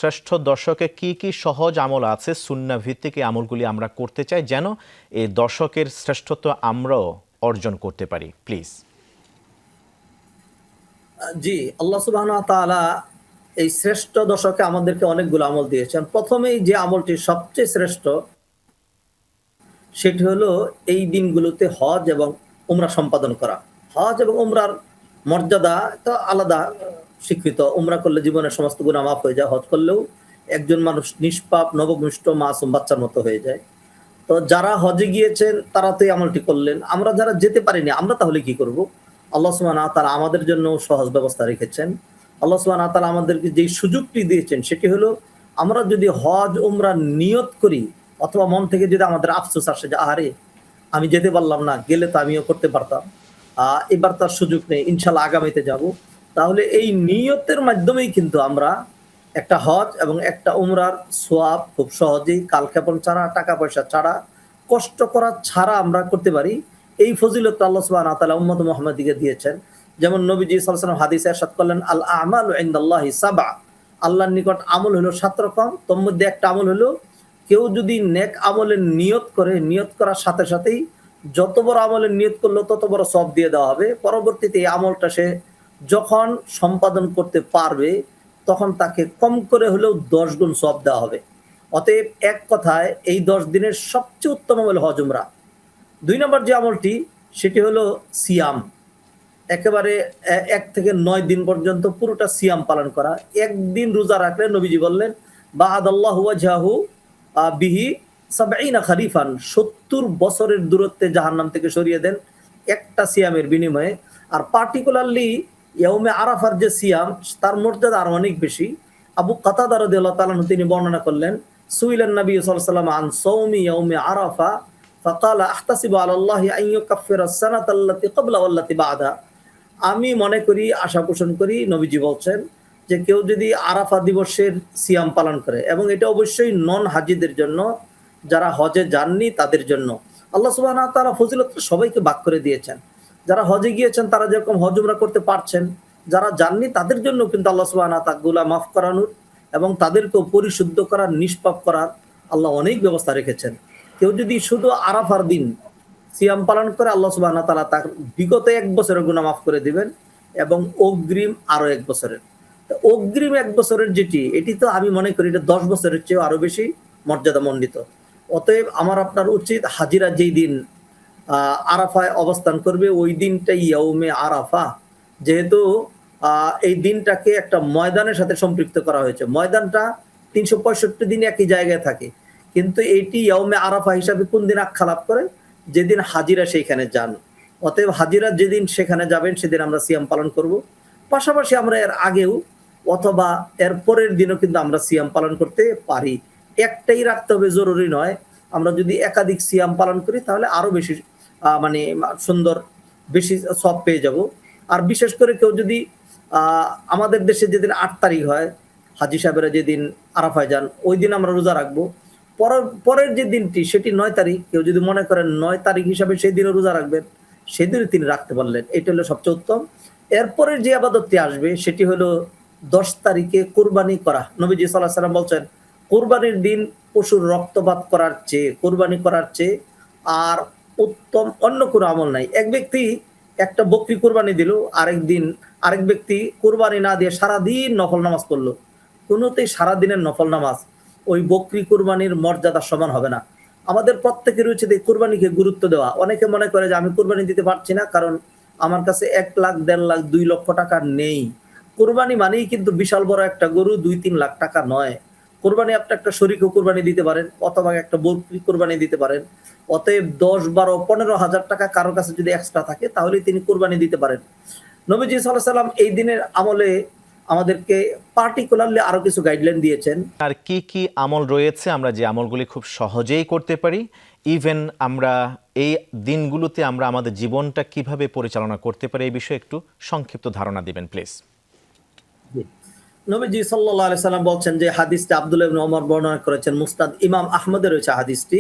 শ্রেষ্ঠ দশকে কি কি সহজ আমল আছে সুন্নাহ ভিত্তিক এই আমলগুলি আমরা করতে চাই যেন এই দশকের শ্রেষ্ঠত্ব আমরাও অর্জন করতে পারি, প্লিজ। জি, আল্লাহ সুবহানাহু ওয়া তাআলা এই শ্রেষ্ঠ দশকে আমাদেরকে অনেকগুলো আমল দিয়েছেন। প্রথমেই যে আমলটি সবচেয়ে শ্রেষ্ঠ সেটি হলো এই দিনগুলোতে হজ এবং উমরা সম্পাদন করা। হজ এবং উমরার মর্যাদা তো আলাদা স্বীকৃত। উমরা করলে জীবনের সমস্ত গুনাহ মাফ হয়ে যায়। হজ করলেও একজন মানুষ নিষ্পাপ নবভূষ্ট মাসুম বাচ্চার মতো হয়ে যায়। তো যারা হজে গিয়েছেন তারা তো এই আমলটি করলেন। আমরা যারা যেতে পারিনি আমরা তাহলে কি করব? আল্লাহ সুবহানাহু ওয়া তাআলা আমাদের জন্য সহজ ব্যবস্থা রেখেছেন। আল্লাহ সুবহানাহু ওয়া তাআলা আমাদেরকে যেই সুযোগটি দিয়েছেন সেটি হলো আমরা যদি হজ উমরা নিয়ত করি অথবা মন থেকে যদি আমাদের আফসোস আসে যে আহারে আমি যেতে পারলাম না, গেলে তো আমিও করতে পারতাম। এবার তার সুযোগ নেই, ইনশাআল্লাহ আগামীতে যাব। তাহলে এই নিয়তের মাধ্যমেই কিন্তু আমরা একটা হজ এবং একটা উমরার সোয়াব খুব সহজেই কালক্ষেপণ ছাড়া, টাকা পয়সা ছাড়া, কষ্ট করা ছাড়া আমরা করতে পারি। এই ফজিলত আল্লাহ সুবহানাহু ওয়া তাআলা উম্মত মুহাম্মাদীকে দিয়েছেন। যেমন নবীজি সাল্লাল্লাহু আলাইহি ওয়াসাল্লাম হাদিসে ইরশাদ করলেন, আল আমালু ইনদাল্লাহি সাবআ, আল্লাহর নিকট আমল হলো 7 রকম। তোর মধ্যে একটা আমল হলো কেউ যদি নেক আমলের নিয়ত করে, নিয়ত করার সাথে সাথেই যত বড় আমলের নিয়ত করলো তত বড় সওয়াব দিয়ে দেওয়া হবে। পরবর্তীতে এই আমলটা সে যখন সম্পাদন করতে পারবে তখন তাকে কম করে হলেও 10 গুণ সওয়াব দেওয়া হবে। অতএব এক কথায় এই 10 দিনের সবচেয়ে উত্তম আমল হজ উমরা। 2 নম্বর যে আমলটি সেটি হলো সিয়াম। একেবারে 1 থেকে 9 দিন পর্যন্ত পুরোটা সিয়াম পালন করা। একদিন রোজা রাখলে নবীজি বললেন বা'আদাল্লাহু ওয়াজহাহু বিহি 70 খরিফান, 70 বছরের দূরত্বে জাহান্নাম থেকে সরিয়ে দেন একটা সিয়ামের বিনিময়ে। আর পার্টিকুলারলি ইয়াউমে আরাফার যে সিয়াম তার মর্যাদা আরো অনেক বেশি। আবু কাতাদা রাদিয়াল্লাহু তাআলা তিনি বর্ণনা করলেন, সুইলান নবী সাল্লাল্লাহু আলাইহি ওয়াসাল্লাম আন সাওমি ইয়াউমে আরাফা ফাকালা আহতাসিবু আলাল্লাহি আন ইউকাফফিরা আস-সানাতা আল্লাতী ক্বাবলা ওয়াল্লাতী বা'দা। আমি মনে করি, আশা পোষণ করি, নবীজি বলছেন যে কেউ যদি আরাফা দিবসের সিয়াম পালন করে, এবং এটা অবশ্যই নন হাজিদের জন্য, যারা হজে যাননি তাদের জন্য। আল্লাহ সুবহানাহু ওয়া তাআলা ফজিলত সবাইকে ভাগ করে দিয়েছেন। যারা হজে গিয়েছেন তারা যেরকম হজ উমরা করতে পারছেন, যারা যাননি তাদের জন্য কিন্তু আল্লাহ সুবহানাহু ওয়া তাআলা গুনাহ মাফ করানোর এবং তাদেরকেও পরিশুদ্ধ করার, নিষ্পাপ করার আল্লাহ অনেক ব্যবস্থা রেখেছেন। কেউ যদি শুধু আরাফার দিন সিয়াম পালন করে আল্লাহ সুবহানাহু ওয়া তাআলা তার বিগত 1 বছরের গুনাহ মাফ করে দিবেন এবং অগ্রিম আরো 1 বছরের। অগ্রিম 1 বছরের যেটি, এটি তো আমি মনে করি এটা 10 বছরের চেয়েও আরো বেশি মর্যাদামণ্ডিত। অতএব আমার আপনার উচিত হাজিরা যেই দিন আরাফায় অবস্থান করবে ওই দিনটাই ইয়াউমে আরাফা। যেহেতু এই দিনটাকে একটা ময়দানের সাথে সম্পৃক্ত করা হয়েছে। ময়দানটা 365 দিন একই জায়গায় থাকে, কিন্তু এইটি ইয়াউমে আরাফা হিসাবে কোন দিন আখ্যা লাভ করে? যেদিন হাজিরা সেইখানে যান। অতএব হাজিরা যেদিন সেখানে যাবেন সেদিন আমরা সিয়াম পালন করব। পাশাপাশি আমরা এর আগেও অথবা এর পরের দিনও কিন্তু আমরা সিয়াম পালন করতে পারি। একটাই রাখতে হবে জরুরি নয়। আমরা যদি একাধিক সিয়াম পালন করি তাহলে আরো বেশি মানে সুন্দর, বেশি সওয়াব পেয়ে যাব। আর বিশেষ করে কেউ যদি আমাদের দেশে যেদিন 8 তারিখ হয়, হাজী সাহেবেরা যেদিন আরাফায় যান ওই দিন আমরা রোজা রাখবো। পরের যে দিনটি সেটি 9 তারিখ, কেউ যদি মনে করেন 9 তারিখ হিসাবে সেই দিনও রোজা রাখবেন, সেদিনও তিনি রাখতে পারলেন, এটা হলো সবচেয়ে উত্তম। এরপরের যে ইবাদতটি আসবে সেটি হলো 10 তারিখে কুরবানি করা। নবীজি সাল্লাল্লাহু আলাইহি ওয়াসাল্লাম বলছেন কুরবানির দিন পশুর রক্তপাত করার চেয়ে, কুরবানি করার চেয়ে আর উত্তম অন্য কোনো আমল নাই। এক ব্যক্তি একটা বকরি কুরবানি দিল, আরেক ব্যক্তি কুরবানি না দিয়ে সারাদিন নফল নামাজ পড়লো, কোনোতেই সারাদিনের নফল নামাজ ওই বকরি কুরবানির মর্যাদার সমান হবে না। আমাদের প্রত্যেকের উচিত এই কুরবানিকে গুরুত্ব দেওয়া। অনেকে মনে করে যে আমি কুরবানি দিতে পারছি না কারণ আমার কাছে 1 লাখ, 1.5 লাখ, 2 লক্ষ টাকা নেই। কুরবানি মানেই কিন্তু বিশাল বড় একটা গরু, 2-3 লাখ টাকা নয়। কুরবানি আপনি একটা শরীকে কুরবানি দিতে পারেন অথবা একটা বকরি কুরবানি দিতে পারেন। অতএব 10, 12, 15 হাজার টাকা কারো কাছে যদি এক্সট্রা থাকে তাহলে তিনি কুরবানি দিতে পারেন। নবীজি সাল্লাল্লাহু আলাইহি ওয়াসাল্লাম এই দিনের আমলে আমাদেরকে পার্টিকুলারলি আরো কিছু গাইডলাইন দিয়েছেন। আর কি কি আমল রয়েছে আমরা যে আমলগুলি খুব সহজেই করতে পারি, ইভেন আমরা এই দিনগুলোতে আমরা আমাদের জীবনটা কিভাবে পরিচালনা করতে পারি এই বিষয়ে একটু সংক্ষিপ্ত ধারণা দিবেন প্লিজ। নবীজি সাল্লাল্লাহু আলাইহি সাল্লাম বলছেন যে হাদিসটা আব্দুল্লাহ ইবনে ওমর বর্ণনা করেছেন, মুসনাদ ইমাম আহমদের রয়েছে হাদিসটি,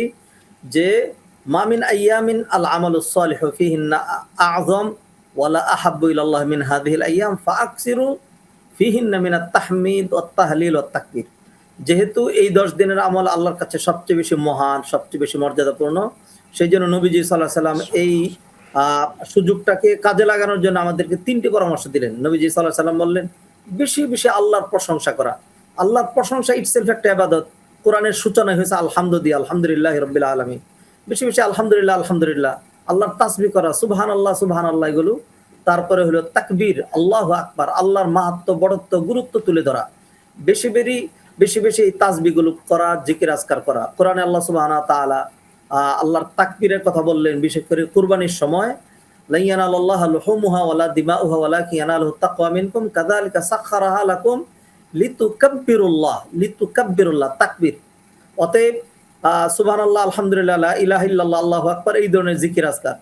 যে মা মিন আইয়ামিন আল আমালুস সালিহু ফিহিন্না আযম ওয়ালা আহাব্বু ইলাল্লাহ মিন হাযিহিল আইয়াম ফাআকসিরু ফিহিন্না মিনাত তাহমিদ ওয়াত তাহলিল ওয়াত তাকবীর। যেহেতু এই 10 দিনের আমল আল্লাহর কাছে সবচেয়ে বেশি মহান, সবচেয়ে বেশি মর্যাদাপূর্ণ, সেই জন্য নবীজি সাল্লাল্লাহু আলাইহি সাল্লাম এই সুযোগটাকে কাজে লাগানোর জন্য আমাদেরকে 3টি পরামর্শ দিলেন। নবীজি সাল্লাল্লাহু আলাইহি সাল্লাম বললেন, বেশি বেশি আল্লাহর প্রশংসা করা। আল্লাহর প্রশংসা ইটসেলফ একটা ইবাদত। কোরআনের সূচনা হয়েছে আলহামদুলিল্লাহি রাব্বিল আলামিন। বেশি বেশি আলহামদুলিল্লাহ, আলহামদুলিল্লাহ। আল্লাহর তাসবিহ করা, সুবহানাল্লাহ, সুবহানাল্লাহ এগুলো। তারপরে হলো তাকবীর, আল্লাহু আকবার, আল্লাহর মাহাত্ম্য, বড়ত্ব, গুরুত্ব তুলে ধরা। বেশি বেশি বেশি এই তাসবিহগুলো করা, জিকির আজকার করা। কোরআনে আল্লাহ সুবহানাহু ওয়া তাআলা আল্লাহর তাকবীরের কথা বললেন, বিশেষ করে কুরবানির সময়, লা ইয়ানালুল্লাহা লুহুমুহা ওয়ালা দিমাউহা ওয়ালাকিন ইয়ানালুহু তাকওয়া মিনকুম কাযালিকা সাখখারাহা লাকুম লিতুকাব্বিরুল্লাহ, তাকবীর। অতএব সুবহানাল্লাহ, আলহামদুলিল্লাহ, লা ইলাহা ইল্লাল্লাহ, আল্লাহু আকবার, এই ধরনের জিকির আজকার।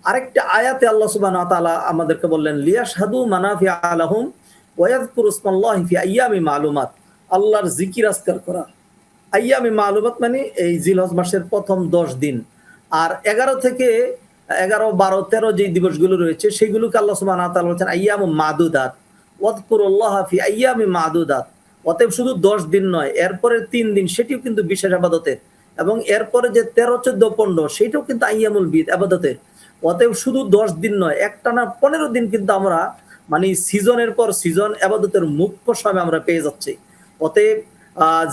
আরেকটা আয়াতে আল্লাহ সুবহানাহু ওয়া তাআলা আমাদেরকে বললেন, লিয়াশহাদু মানাফিআ লাহুম ওয়া ইয়াযকুরু ইসমাল্লাহি ফি আইয়ামি মালুমাত, আল্লাহর জিকির আজকার করা। আইয়ামি মালুমাত মানে এই জিলহজ মাসের প্রথম 10 দিন, আর 11 থেকে 11, 12, 13 যে দিবসগুলো রয়েছে সেগুলোকে আল্লাহ সুবহানাহু ওয়া তাআলা বলেছেন আইয়ামু মাদুদাত, ওয়াযকুরুল্লাহা ফি আইয়ামি মাদুদাত। অতএব শুধু 10 দিন নয়, এরপরে 3 দিন সেটিও কিন্তু বিশেষ ইবাদতের, এবং এরপরে যে 13, 14, 15 সেটাও কিন্তু আইয়ামুল বিদ ইবাদতের। অতএব শুধু 10 দিন নয়, একটানা 15 দিন কিন্তু আমরা মানে সিজনের পর সিজন ইবাদতের মুখ্য সময় আমরা পেয়ে যাচ্ছি। অতএব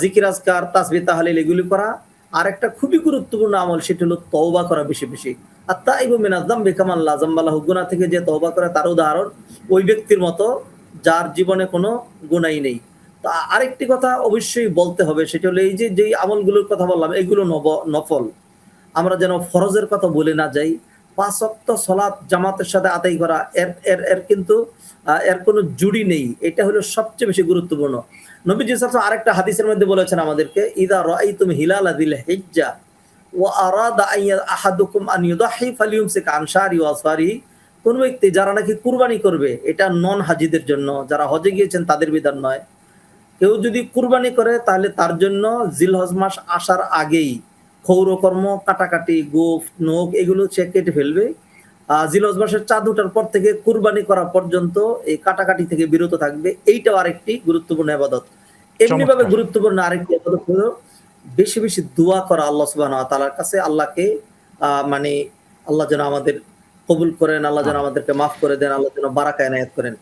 জিকির আজকার, তাসবিহ, তাহলিল এগুলি করা। আর একটা খুবই গুরুত্বপূর্ণ আমল, সেটা হলো তওবা করা বেশি বেশি। আত-তাইবু মিনাজ যামবি কামান লা যামবা লাহু, গুনাহ থেকে যে তওবা করে তার উদাহরণ ওই ব্যক্তির মতো যার জীবনে কোনো গুনাহই নেই। তো আরেকটি কথা অবশ্যই বলতে হবে, সেটা হলো এই যে যেই আমলগুলোর কথা বললাম এগুলো নফল। আমরা যেন ফরজের কথা বলে না যাই। 5 ওয়াক্ত সালাত জামাতের সাথে আদায় করা, এর এর এর কিন্তু এর কোনো জুড়ি নেই। এটা হলো সবচেয়ে বেশি গুরুত্বপূর্ণ। নবীজি সাল্লাল্লাহু আলাইহি ওয়াসাল্লাম আরেকটা হাদিসের মধ্যে বলেছেন আমাদেরকে, ইযা রাআইতুম হিলালা যিল হিজ্জা ওয়া আরাদা আহাদুকুম আন ইউদাহি ফালিয়ুমসিক আন শারি ওয়া আসফারি। কোন ব্যক্তি যারা নাকি কুরবানি করবে, এটা নন হাজিদের জন্য, যারা হজে গিয়েছেন তাদের বিধান নয়। কেউ যদি কুরবানি করে তাহলে তার জন্য জিলহজ মাস আসার আগেই ক্ষৌরকর্ম, কাটাকাটি, গোফ, নখ এগুলো সে কেটে ফেলবে। জিলহজ মাসের চাঁদ ওঠার পর থেকে কুরবানি করা পর্যন্ত এই কাটাকাটি থেকে বিরত থাকবে। এইটাও আরেকটি গুরুত্বপূর্ণ ইবাদত। এমনিভাবে চমৎকার। গুরুত্বপূর্ণ আরেকটি ইবাদত হলো বেশি বেশি দোয়া করা আল্লাহ সুবহানাহু ওয়া তাআলার কাছে। আল্লাহকে মানে আল্লাহ যেন আমাদের কবুল করেন, আল্লাহ যেন আমাদেরকে মাফ করে দেন, আল্লাহ যেন বারাকা এনায়েত করেন।